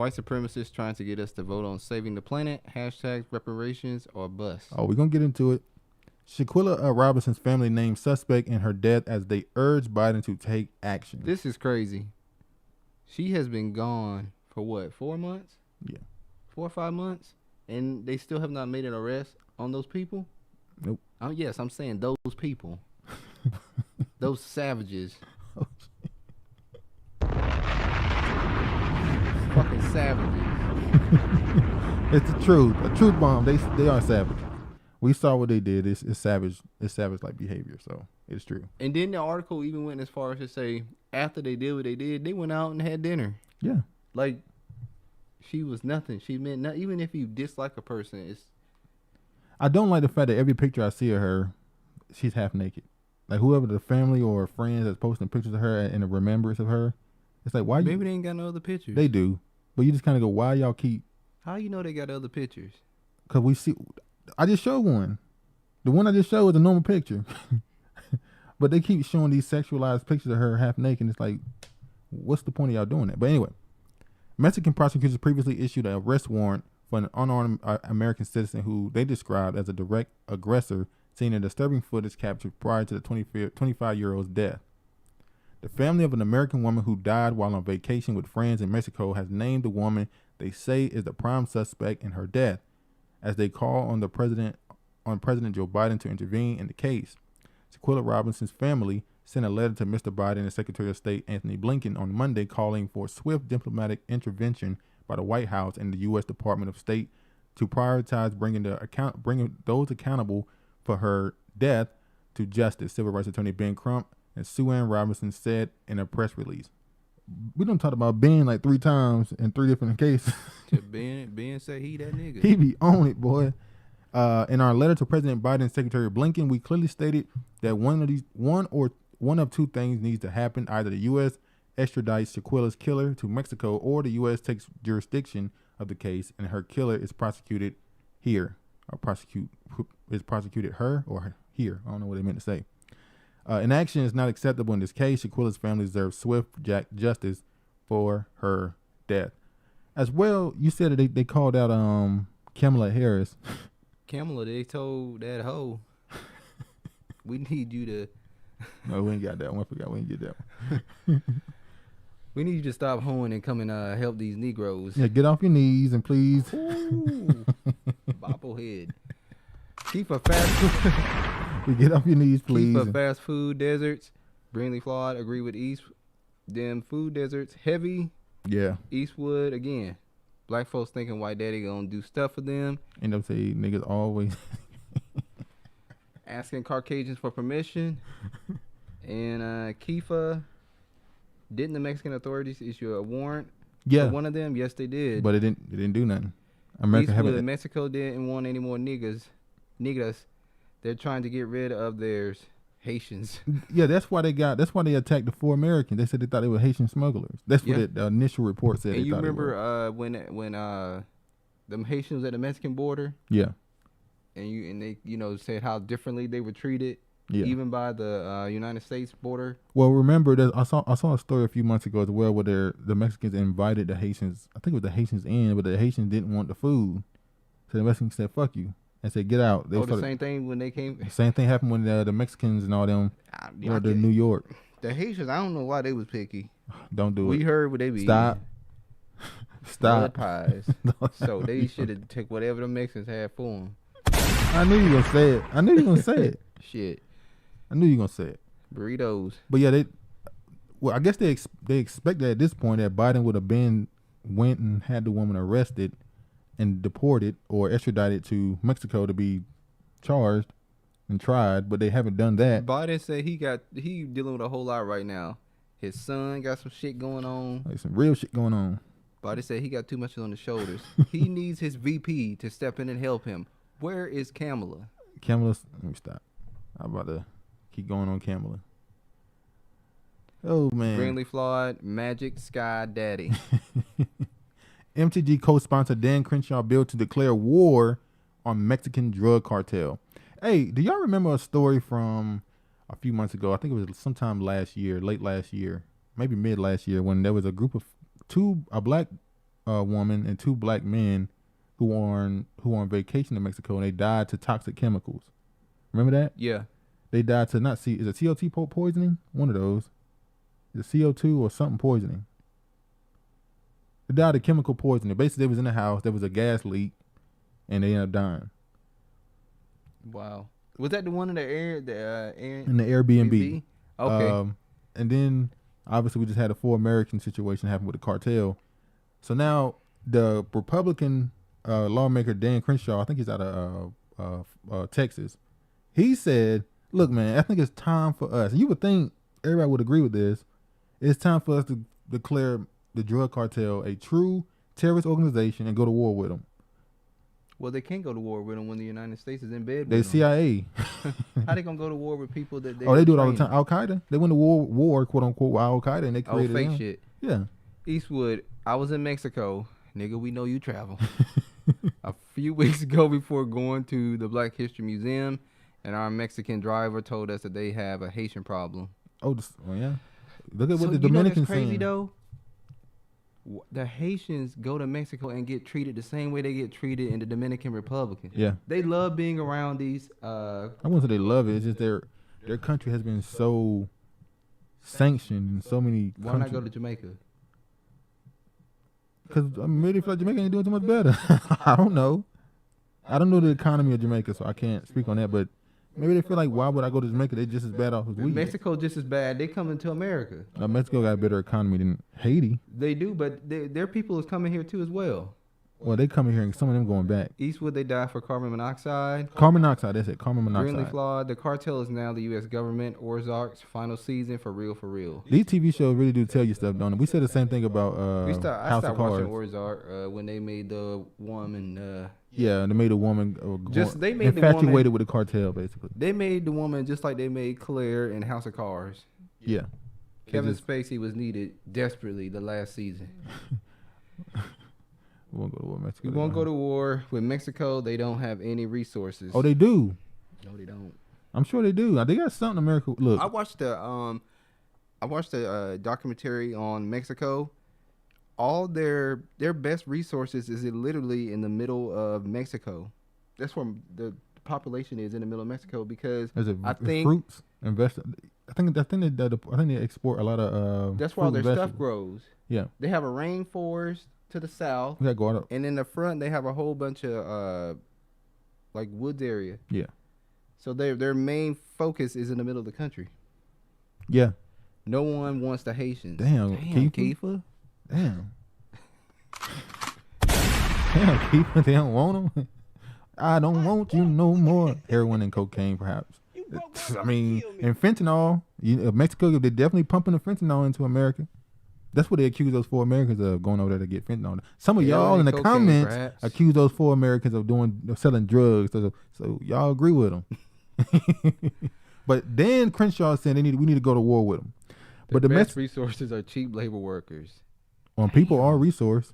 White supremacists trying to get us to vote on saving the planet, hashtag reparations or bust. Oh, we're going to get into it. Shanquella Robinson's family named suspect in her death as they urge Biden to take action. This is crazy. She has been gone for what, 4 months? Yeah. 4 or 5 months? And they still have not made an arrest on those people? Nope. Yes, I'm saying those people. Those savages. Fucking savages. It's the truth. A truth bomb. They are savages. We saw what they did. It's savage. It's savage-like behavior. So it's true. And then the article even went as far as to say after they did what they did, they went out and had dinner. Yeah. Like she was nothing. She meant nothing. Even if you dislike a person, it's. I don't like the fact that every picture I see of her, she's half naked. Like whoever the family or friends that's posting pictures of her in a remembrance of her, it's like why? Maybe they ain't got no other pictures. They do, but you just kind of go, why y'all keep? How you know they got other pictures? Cause we see. I just showed one. The one I just showed was a normal picture. But they keep showing these sexualized pictures of her half naked. It's like, what's the point of y'all doing that? But anyway, Mexican prosecutors previously issued an arrest warrant for an unarmed American citizen who they described as a direct aggressor, seen in disturbing footage captured prior to the 25-year-old's death. The family of an American woman who died while on vacation with friends in Mexico has named the woman they say is the prime suspect in her death, as they call on President Joe Biden to intervene in the case. Shanquella Robinson's family sent a letter to Mr. Biden and Secretary of State Anthony Blinken on Monday calling for swift diplomatic intervention by the White House and the U.S. Department of State to prioritize bringing those accountable for her death to justice, Civil Rights Attorney Ben Crump and Sue Ann Robinson said in a press release. We done talked about Ben like 3 times in 3 different cases. Ben said he that nigga. He be on it, boy. In our letter to President Biden and Secretary Blinken, we clearly stated that one of 2 things needs to happen: either the U.S. extradites Shanquella's killer to Mexico, or the U.S. takes jurisdiction of the case and her killer is prosecuted here, or prosecuted her or here. I don't know what they meant to say. Inaction is not acceptable in this case. Shanquella's family deserves swift justice for her death. As well, you said that they called out Kamala Harris. Kamala, they told that hoe, we need you to. No, we ain't got that one. I forgot we ain't get that one. We need you to stop hoeing and come and help these Negroes. Yeah, get off your knees and please. Ooh, bobblehead. Keep a fast food. Get off your knees, please. Keep a fast food deserts. Brindley Flawed agree with East. Them food deserts heavy. Yeah. Eastwood again. Black folks thinking white daddy gonna do stuff for them. End up saying niggas always asking Caucasians for permission. And Kifa, didn't the Mexican authorities issue a warrant? Yeah. For one of them? Yes, they did. But it didn't do nothing. America Mexico didn't want any more niggas. They're trying to get rid of theirs. Haitians. Yeah, that's why they attacked the 4 Americans. They said they thought they were Haitian smugglers. That's what the initial report said. And you remember when them Haitians at the Mexican border? Yeah. And they said how differently they were treated, even by the United States border. Well, remember that I saw a story a few months ago as well where the Mexicans invited the Haitians. I think it was the Haitians in, but the Haitians didn't want the food, so the Mexicans said "fuck you" and said "get out." The same thing when they came. Same thing happened when the Mexicans and all them were to New York. The Haitians, I don't know why they was picky. Don't do it. We heard what they be. Stop. Blood pies. So they should have took whatever the Mexicans had for them. I knew you were gonna say it. Shit. I knew you were gonna say it. Burritos. But yeah, I guess they expected at this point that Biden would have went and had the woman arrested and deported or extradited to Mexico to be charged and tried, but they haven't done that. Biden said he dealing with a whole lot right now. His son got some shit going on. Like some real shit going on. Biden said he got too much on his shoulders. He needs his VP to step in and help him. Where is Kamala? Let me stop. I'm about to keep going on Kamala. Oh, man. Brindley Flawed, Magic Sky Daddy. MTG co-sponsor Dan Crenshaw bill to declare war on Mexican drug cartel. Hey, do y'all remember a story from a few months ago? I think it was sometime last year, late last year, maybe mid last year, when there was a group of a black woman and 2 black men who were on vacation in Mexico, and they died to toxic chemicals. Remember that? Yeah. They died to is it CO2 poisoning? One of those. Is it CO2 or something poisoning? They died of chemical poisoning. Basically, they was in the house. There was a gas leak, and they ended up dying. Wow. Was that the one in the air? In the Airbnb. Okay. And then obviously we just had a 4 American situation happen with the cartel. So now the Republican lawmaker Dan Crenshaw, I think he's out of Texas. He said, "Look, man, I think it's time for us." And you would think everybody would agree with this. It's time for us to declare the drug cartel a true terrorist organization and go to war with them. Well, they can't go to war with them when the United States is in bed with They them. CIA. How they gonna go to war with people that they? They do it all the time. Al Qaeda. They went to war, quote unquote, with Al Qaeda, and they created fake them. shit. Yeah. Eastwood, I was in Mexico, nigga. We know you travel. A few weeks ago, before going to the Black History Museum, and our Mexican driver told us that they have a Haitian problem. Oh yeah. Look at So what the you know Dominicans what's crazy saying. though? The Haitians go to Mexico and get treated the same way they get treated in the Dominican Republic. Yeah. They love being around these. I wouldn't say they love it. It's just their country has been so sanctioned in so many. Why not go to Jamaica? Because maybe they feel like Jamaica ain't doing too much better. I don't know. I don't know the economy of Jamaica, so I can't speak on that. But maybe they feel like, why would I go to Jamaica? They just as bad off as we. Mexico just as bad. They coming to America. Mexico got a better economy than Haiti. They do, but their people is coming here too as well. Well, they coming here and some of them going back. Eastwood, they die for carbon monoxide. Carbon monoxide, that's it. Carbon monoxide. Greenly flawed. The cartel is now the U.S. government. Ozark's final season for real, for real. These TV shows really do tell you stuff, don't they? We said the same thing about I House of stopped watching Cards. Ozark when they made the woman. Yeah, they made a woman they made the infatuated woman, with the cartel, basically. They made the woman just like they made Claire in House of Cards. Yeah. Kevin Spacey was needed desperately the last season. We won't go to war with Mexico. We won't go to war with Mexico. They don't have any resources. Oh, they do. No, they don't. I'm sure they do. They got something in America. Look, I watched the documentary on Mexico. All their best resources is literally in the middle of Mexico. That's where the population is, in the middle of Mexico, because I think fruits I think they export a lot of that's where all their stuff grows. Yeah. They have a rainforest to the south. We gotta go out. And in the front they have a whole bunch of like woods area. Yeah. So their main focus is in the middle of the country. Yeah. No one wants the Haitians. Damn Kiefer. Damn, Kiefer, they don't want them. I don't want you no more. Heroin and cocaine, perhaps. I mean, and fentanyl. Mexico, they're definitely pumping the fentanyl into America. That's what they accuse those 4 Americans of, going over there to get fentanyl. Some of y'all in the comments perhaps accuse those 4 Americans of selling drugs. So y'all agree with them. But Dan Crenshaw said we need to go to war with them. But the best resources are cheap labor workers. People are a resource.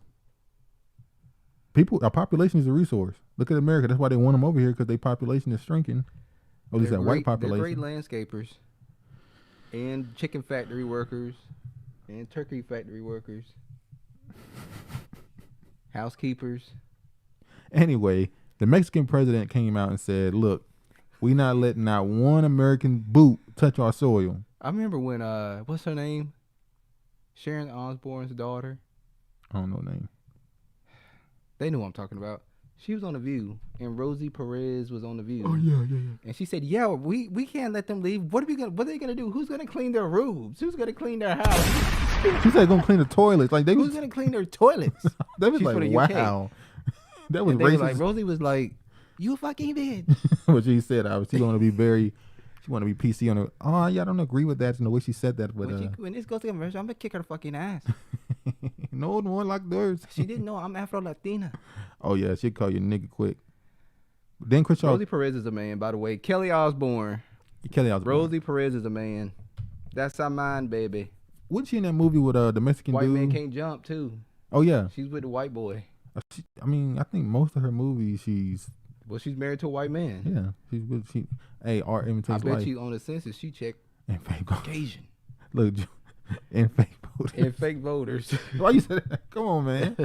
Our population is a resource. Look at America. That's why they want them over here, because their population is shrinking. At least that white population. They're great landscapers, and chicken factory workers, and turkey factory workers, housekeepers. Anyway, the Mexican president came out and said, "Look, we not letting not one American boot touch our soil." I remember when what's her name? Sharon Osbourne's daughter. I don't know her name. They knew what I'm talking about. She was on The View, and Rosie Perez was on The View. Oh yeah. And she said, "Yeah, we can't let them leave. What are they gonna do? Who's gonna clean their rooms? Who's gonna clean their house?" She said, "Gonna clean the toilets." Like who's gonna clean their toilets? That was like, wow. That was racist. Like, Rosie was like, "You fucking did." What she said, she want to be very. She want to be PC on her. Oh yeah, I don't agree with that in the way she said that. But when this goes to conversion, I'm gonna kick her fucking ass. No one like theirs. She didn't know I'm Afro Latina. Oh yeah, she'd call you nigga quick. Then Crenshaw. Rosie Perez is a man, by the way. Kelly Osbourne. Rosie Perez is a man. That's our mind, baby. Wasn't she in that movie with the Mexican White dude? Man Can't Jump too. Oh yeah. She's with the white boy. I think most of her movies she's married to a white man. Yeah, hey, art imitates life. I bet you on the census she checked and fake Caucasian. Look, and fake voters. And fake voters. Why you said that? Come on, man.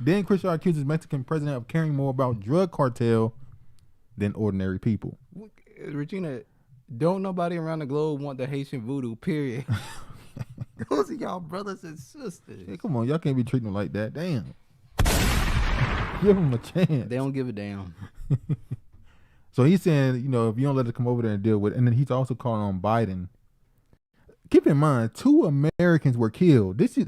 Dan Crenshaw accuses Mexican president of caring more about drug cartel than ordinary people. Regina, don't nobody around the globe want the Haitian voodoo, period. Those are y'all brothers and sisters. Hey, come on, y'all can't be treating them like that. Damn. Give them a chance. They don't give a damn. So he's saying, you know, if you don't let it come over there and deal with it, and then he's also calling on Biden. Keep in mind, 2 Americans were killed. This is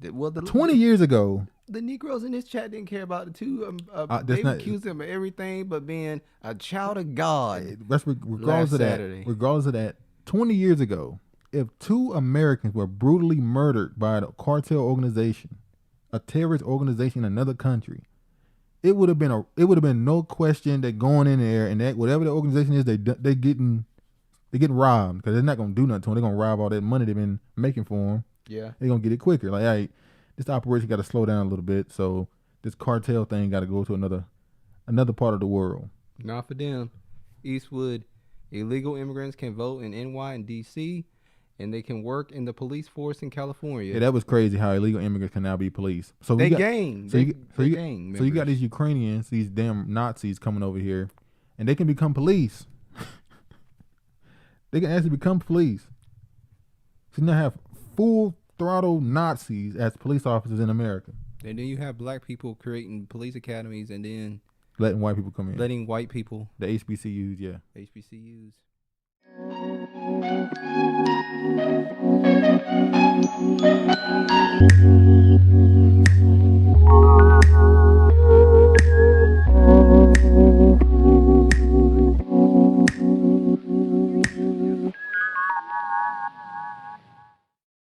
20 years ago. The Negroes in this chat didn't care about the 2. They accused him of everything but being a child of God. That's regardless of that. Saturday. Regardless of that, 20 years ago, if 2 Americans were brutally murdered by a cartel organization, a terrorist organization in another country, it would have been no question that going in there and that whatever the organization is, they getting robbed because they're not gonna do nothing to them. They're gonna rob all that money they've been making for them. Yeah, they're gonna get it quicker. Like, hey, this operation got to slow down a little bit, so this cartel thing got to go to another part of the world. Not for them. Eastwood, illegal immigrants can vote in NY and DC, and they can work in the police force in California. Yeah, that was crazy how illegal immigrants can now be police. So they got, gang. So gang. So you got these Ukrainians, these damn Nazis coming over here, and they can become police. They can actually become police. So you now have full throttle Nazis as police officers in America. And then you have black people creating police academies and then letting white people come in. Letting white people. The HBCUs, yeah. HBCUs.